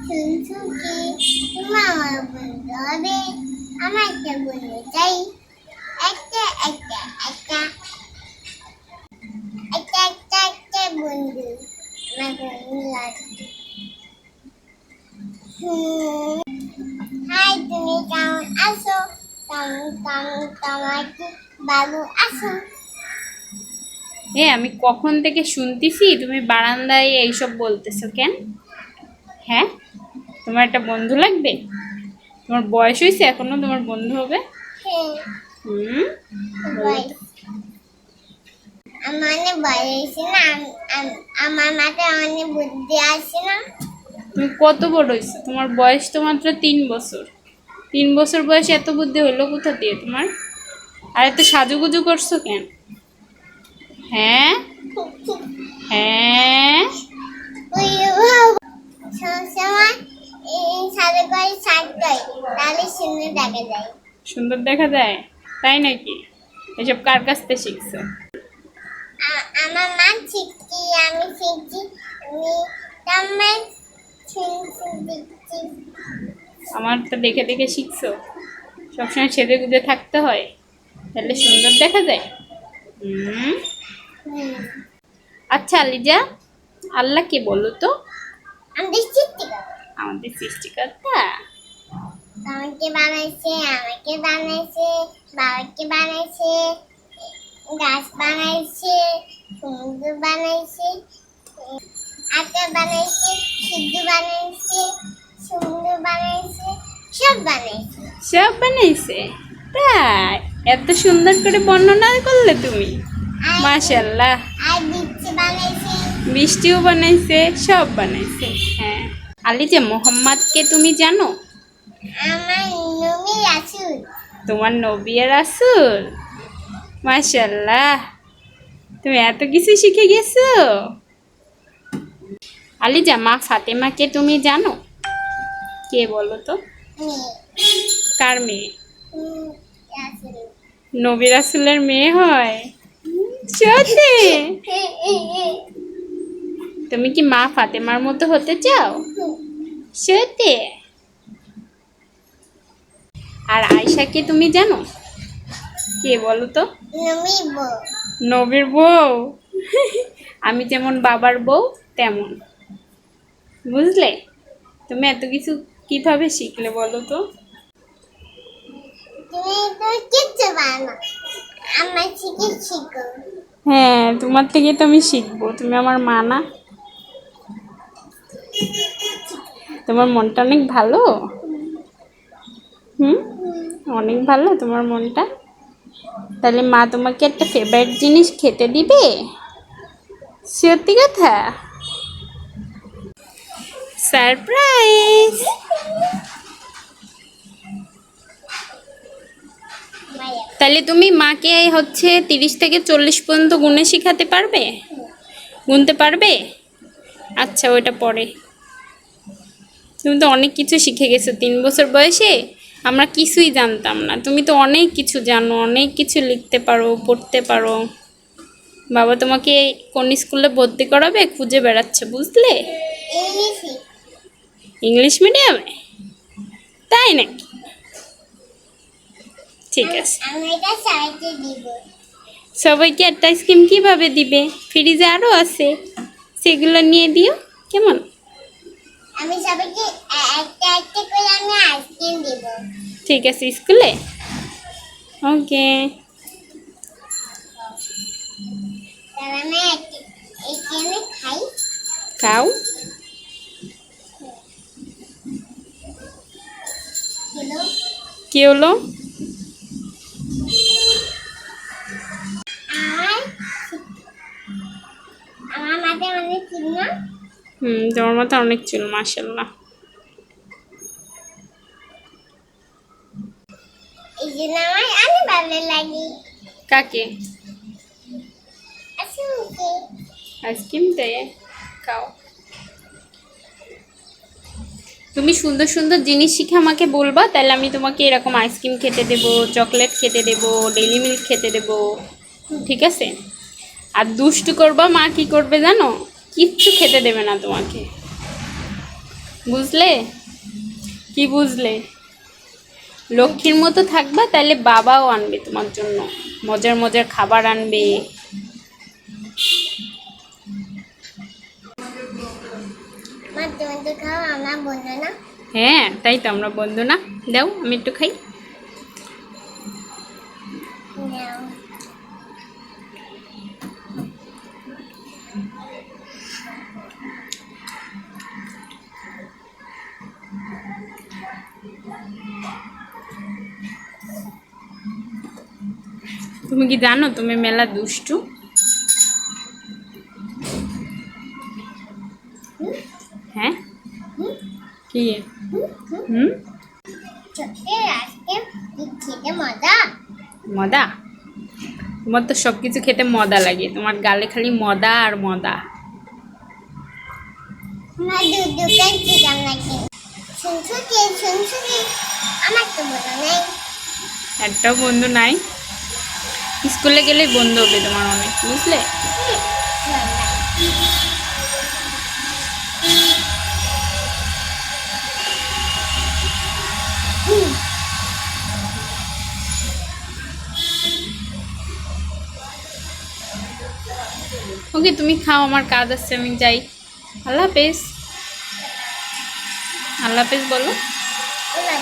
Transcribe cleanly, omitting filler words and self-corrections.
শুনছো কি? তুমি আমার বন্ধু হবে। আমার একটা বন্ধু চাই। একটা একটা একটা একটা একটা একটা বন্ধু। আমার বন্ধু লাগবে। হাই, তুমি কেমন আছো? তোমার কি ভালো আছো? আমি কখন থেকে শুনতেছি তুমি বারান্দায় এইসব বলতেছো কেন? হ্যাঁ, তোমার একটা বন্ধু লাগবে? তোমার বয়স হয়েছে এখনো তোমার বন্ধু হবে? হ্যাঁ, হুম, বলো তো। আমার বয়স না, আমার মাথায় অনেক বুদ্ধি আছে না। তুমি কত বড় হয়েছো? তোমার বয়স তো মাত্র 3 বছর। 3 বছর বয়সে এত বুদ্ধি হলো কোথা দিয়ে তোমার? আর এত সাজুগুজু করছো কেন? হ্যাঁ, হ্যাঁ, ওই সবসময় সাথে করে সাজটাই, তাহলে সুন্দর দেখা যায়। সুন্দর দেখা যায়? তাই নাকি? এসব কার কাছ থেকে শিখছো? আমার মা শিখছি, আমি শিখছি, আমি তোমার শিখছি। আমার তো দেখে দেখে শিখছো? সবসময় সেজে গুজে থাকতে হয়, তাহলে সুন্দর দেখা যায়? হুম। আচ্ছা আলিজা, আল্লাহ কে বলো তো? আমাদের শিখতে হবে। আমাদের সৃষ্টিকর্তা। আমাকে বানাইছে, আমাকে বানাইছে, বাবাকে বানাইছে, গাছ বানাইছে, সমুদ্র বানাইছে, আকাশ বানাইছে, সূর্য বানাইছে, সমুদ্র বানাইছে, সব বানাইছে। সব বানাইছে? তাই? এত সুন্দর করে বর্ণনা করলে তুমি। আর মাশাল্লাহ। আর বৃষ্টি বানাইছে। বৃষ্টিও বানাইছে, সব বানাইছে। হ্যাঁ। আলিজা, মোহাম্মদকে তুমি জানো? আমার নবী রাসূল। তোমার নবী আর রাসূল? মাশাল্লাহ, তুমি এত কিছু শিখে গেছো। আলিজা, মা ফাতেমাকে তুমি জানো? কে বলো তো? কার মেয়ে? রাসূল। নবী রাসূলের মেয়ে হয়? সত্যি? তুমি কি মা ফাতেমার মতো হতে চাও? সত্যি? আর আয়শাকে তুমি জানো? কে বলো তো? নবী বউ। নবীর বউ? আমি যেমন বাবার বউ তেমন। বুঝলে? তুমি এত কিছু কিভাবে শিখলে বলো তো? তুমি তো কিচ্ছু পারো না, আমার থেকে শিখো। হ্যাঁ, তোমার থেকে তো আমি শিখবো। তুমি আমার মা না? তোমার মনটা অনেক ভালো। হুম, অনেক ভালো তোমার মনটা। তাহলে মা তোমাকে একটা ফেভারিট জিনিস খেতে দিবে? সত্যি কথা? সারপ্রাইজ। মায়া। তাহলে তুমি মাকে হচ্ছে 30 থেকে 40 পর্যন্ত গুণে শিখাতে পারবে? গুনতে পারবে? আচ্ছা, ওইটা পরে। তুমি তো অনেক কিছু শিখে গেছো 3 বছর বয়সে। আমরা কিছুই জানতাম না, তুমি তো অনেক কিছু জানো, অনেক কিছু লিখতে পারো, পড়তে পারো। বাবা তোমাকে কোন স্কুলে ভর্তি করাবে খুঁজে বেড়াচ্ছে, বুঝলে? ইংলিশে। ইংলিশ মিডিয়ামে? তাই নাকি? ঠিক আছে। আমি এটা সবাইকে দিব। সবাইকে একটা আইসক্রিম কিভাবে দিবে? ফ্রিজে আরও আছে, সেগুলো নিয়ে দিও। কেমন? আমি সবাইকে একটা একটা করে আমি আইসক্রিম দিব। ঠিক আছে, স্কুলে। ওকে। তাহলে আমি এখানে খাই। খাও। হলো। কি হলো? আর আমার মাথায় অনেক ছিল না। তোমার মাথায় অনেক চুল, মাশাল্লাহ। এই জন্য আমার অনেক ভালো লাগে। কাকে? আসলে আইসক্রিম দেয়? খাও। তুমি সুন্দর সুন্দর জিনিস শিখে আমাকে বলবা, তাহলে আমি তোমাকে এরকম আইসক্রিম খেতে দেবো, চকলেট খেতে দেবো, ডেইলি মিল্ক খেতে দেবো। ঠিক আছে? আর দুষ্টু করবা, মা কি করবে জানো? কিচ্ছু খেতে দেবে না তোমাকে। বুঝলে? কি বুঝলে? লক্ষ্মীর মতো থাকবা, তাহলে বাবাও আনবে তোমার জন্য, মজার মজার খাবার আনবে। মা তুমি তো খাও, আমরা বন্ধু না? হ্যাঁ, তাই তো আমরা বন্ধু না? দাও আমি একটু খাই। নাও। তুমি কি জানো তুমি মেলা দুষ্টু? হ্যাঁ, হুম, কি? হুম, হুম। হুম, ছোট্ট আজকে খেতে মজা। মদা? তোমার তো সব কিছু খেতে মজা লাগে, তোমার গালে খালি মদা আর মদা। আমরা দোকান ছিলাম নাকি? শুনছুকি আমার তো বলো নেই। একটাও বন্ধু নাই? স্কুলে গেলে বন্ধু হবে তোমার অনেক, বুঝলে? ওকে, তুমি খাও, আমার কাজ আছে, আমি যাই। আল্লাহ হাফেজ। আল্লাহ হাফেজ বলো। ওরা